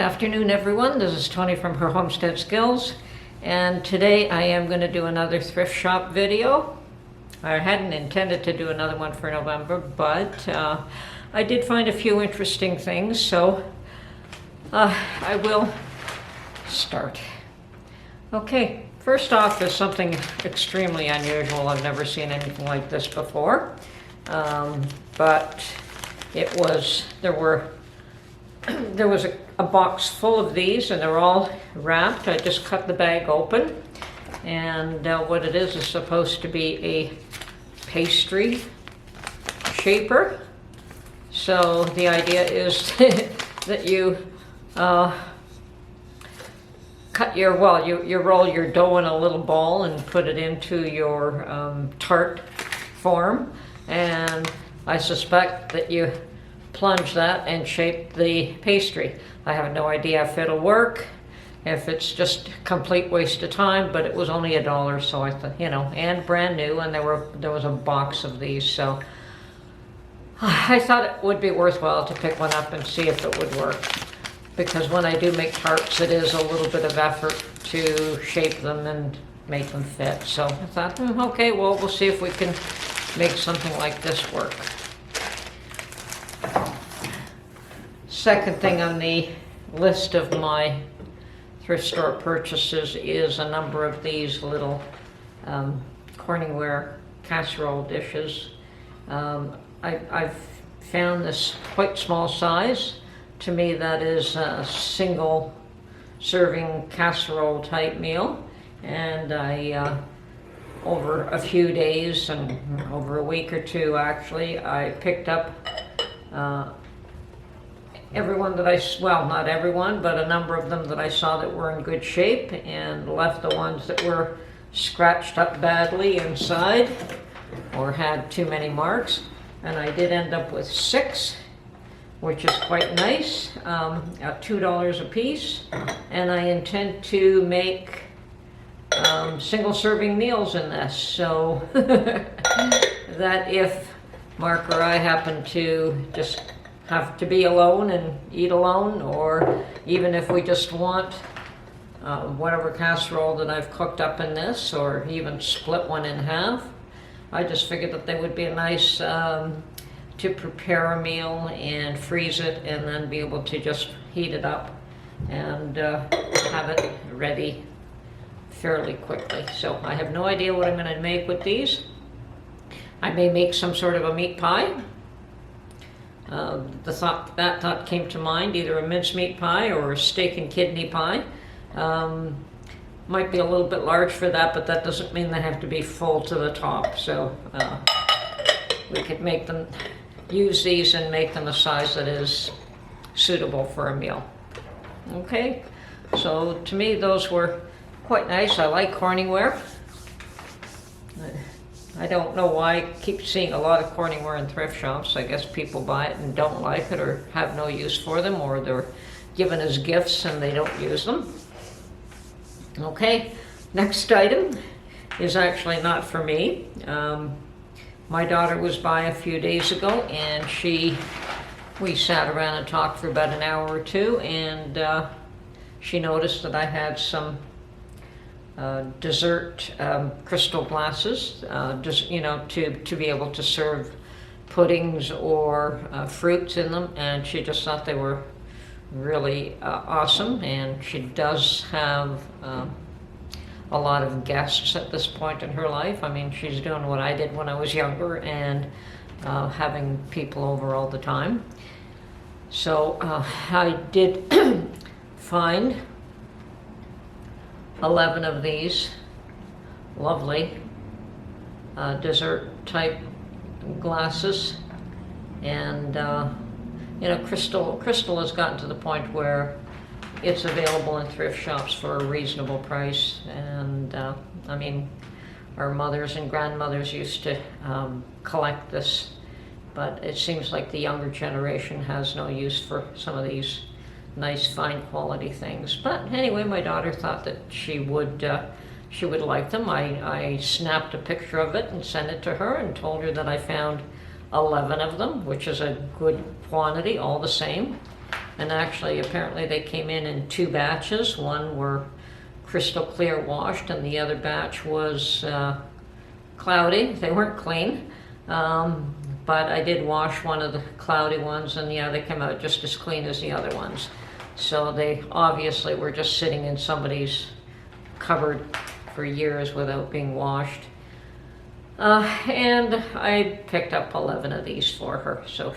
afternoon, everyone. This is Tony from her Homestead Skills, and today I am going to do another thrift shop video. I hadn't intended to do another one for November, but I did find a few interesting things, so I will start. Okay, first off is something extremely unusual. I've never seen anything like this before, but there was a box full of these, and they're all wrapped. I just cut the bag open, and what it is supposed to be a pastry shaper. So the idea is that you you roll your dough in a little ball and put it into your tart form, and I suspect that you plunge that and shape the pastry. I have no idea if it'll work, if it's just a complete waste of time, but it was only $1, so I thought, and brand new, and there was a box of these, so I thought it would be worthwhile to pick one up and see if it would work, because when I do make tarts, it is a little bit of effort to shape them and make them fit. So I thought, okay, well, we'll see if we can make something like this work. Second thing on the list of my thrift store purchases is a number of these little CorningWare casserole dishes. I've found this quite small size. To me, that is a single serving casserole type meal, and I over a few days and over a week or two actually, I picked up everyone that not everyone, but a number of them that I saw that were in good shape, and left the ones that were scratched up badly inside or had too many marks. And I did end up with 6, which is quite nice, at $2 a piece. And I intend to make single serving meals in this, so that if Mark or I happen to just have to be alone and eat alone, or even if we just want whatever casserole that I've cooked up in this, or even split one in half, I just figured that they would be nice to prepare a meal and freeze it, and then be able to just heat it up and have it ready fairly quickly. So I have no idea what I'm going to make with these. I may make some sort of a meat pie. That thought came to mind, either a mincemeat pie or a steak and kidney pie. Might be a little bit large for that, but that doesn't mean they have to be full to the top. So we could use these and make them a size that is suitable for a meal. Okay, so to me those were quite nice. I like CorningWare. I don't know why I keep seeing a lot of CorningWare in thrift shops. I guess people buy it and don't like it, or have no use for them, or they're given as gifts and they don't use them. Okay, next item is actually not for me. My daughter was by a few days ago, and we sat around and talked for about an hour or two, and she noticed that I had some dessert crystal glasses, to be able to serve puddings or fruits in them, and she just thought they were really awesome. And she does have a lot of guests at this point in her life. I mean, she's doing what I did when I was younger, and having people over all the time. So I did find 11 of these lovely dessert type glasses, and crystal has gotten to the point where it's available in thrift shops for a reasonable price. And I mean, our mothers and grandmothers used to collect this, but it seems like the younger generation has no use for some of these nice fine quality things. But anyway, my daughter thought that she would like them. I snapped a picture of it and sent it to her, and told her that I found 11 of them, which is a good quantity all the same. And actually, apparently they came in 2 batches. One were crystal clear washed, and the other batch was cloudy. They weren't clean, but I did wash one of the cloudy ones, and yeah, they came out just as clean as the other ones. So they obviously were just sitting in somebody's cupboard for years without being washed. And I picked up 11 of these for her. So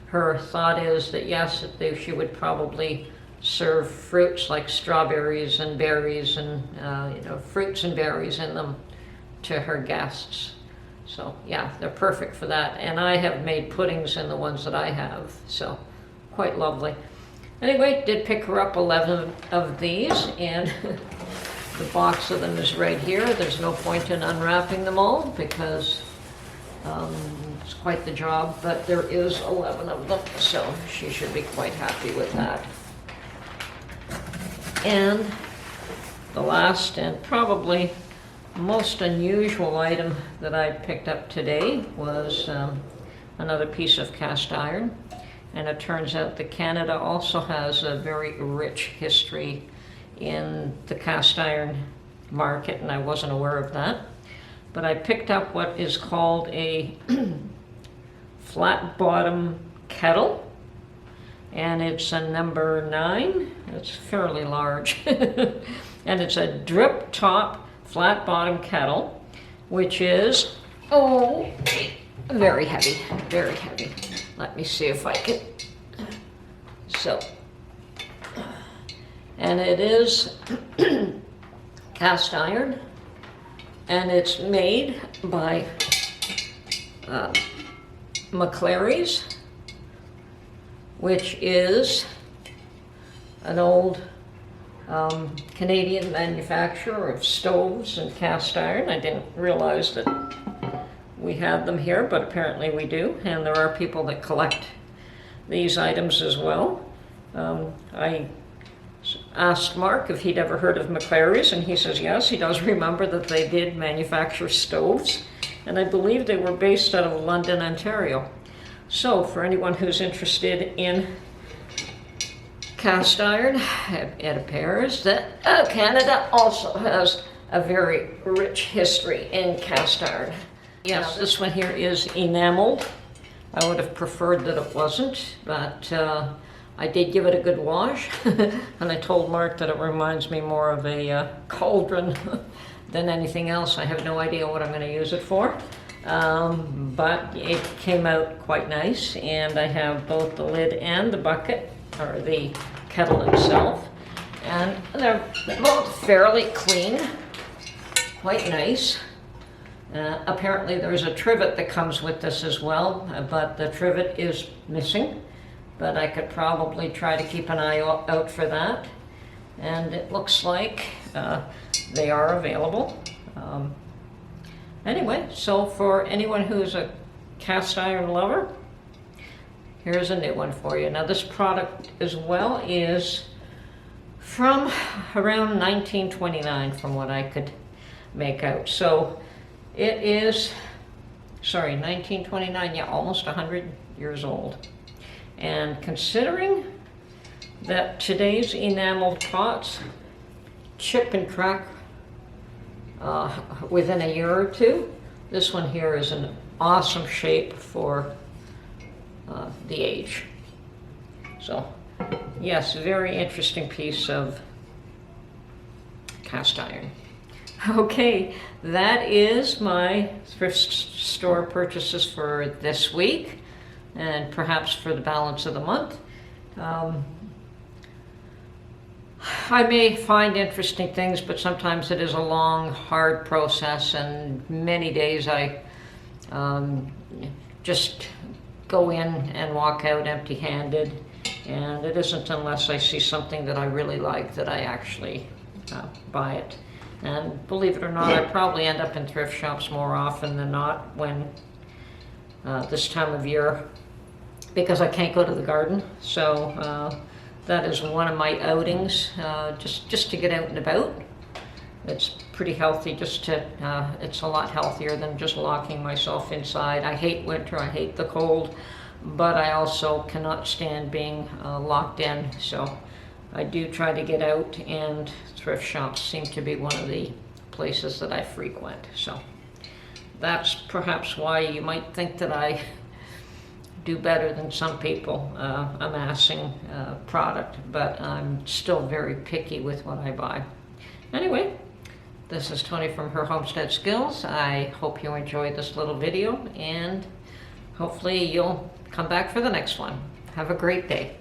her thought is that yes, she would probably serve fruits like strawberries and berries and fruits and berries in them to her guests. So yeah, they're perfect for that. And I have made puddings in the ones that I have, so quite lovely. Anyway, did pick her up 11 of these, and the box of them is right here. There's no point in unwrapping them all because it's quite the job, but there is 11 of them, so she should be quite happy with that. And the last and probably most unusual item that I picked up today was another piece of cast iron. And it turns out that Canada also has a very rich history in the cast iron market, and I wasn't aware of that. But I picked up what is called a flat bottom kettle, and it's a number 9. It's fairly large. And it's a drip top flat bottom kettle, which is, very heavy, very heavy. Let me see if I can, and it is cast iron, and it's made by McClary's, which is an old Canadian manufacturer of stoves and cast iron. I didn't realize that we had them here, but apparently we do, and there are people that collect these items as well. I asked Mark if he'd ever heard of McClary's, and he says yes, he does remember that they did manufacture stoves, and I believe they were based out of London, Ontario. So for anyone who's interested in cast iron, it appears that Canada also has a very rich history in cast iron. Yes, this one here is enameled. I would have preferred that it wasn't, but I did give it a good wash. And I told Mark that it reminds me more of a cauldron than anything else. I have no idea what I'm going to use it for. But it came out quite nice, and I have both the lid and the bucket, or the kettle itself. And they're both fairly clean, quite nice. Apparently there's a trivet that comes with this as well, but the trivet is missing. But I could probably try to keep an eye out for that. And it looks like they are available. Anyway, so for anyone who's a cast iron lover, here's a new one for you. Now this product as well is from around 1929 from what I could make out. So it is, 1929, yeah, almost 100 years old. And considering that today's enameled pots chip and crack within a year or two, this one here is an awesome shape for the age. So yes, very interesting piece of cast iron. Okay, that is my thrift store purchases for this week, and perhaps for the balance of the month. I may find interesting things, but sometimes it is a long, hard process, and many days I just go in and walk out empty-handed, and it isn't unless I see something that I really like that I actually buy it. And believe it or not, I probably end up in thrift shops more often than not when this time of year, because I can't go to the garden. So that is one of my outings, just to get out and about. It's pretty healthy, it's a lot healthier than just locking myself inside. I hate winter, I hate the cold. but I also cannot stand being locked in, so I do try to get out, and thrift shops seem to be one of the places that I frequent. So that's perhaps why you might think that I do better than some people amassing product, but I'm still very picky with what I buy. Anyway, this is Tony from Her Homestead Skills. I hope you enjoyed this little video, and hopefully you'll come back for the next one. Have a great day.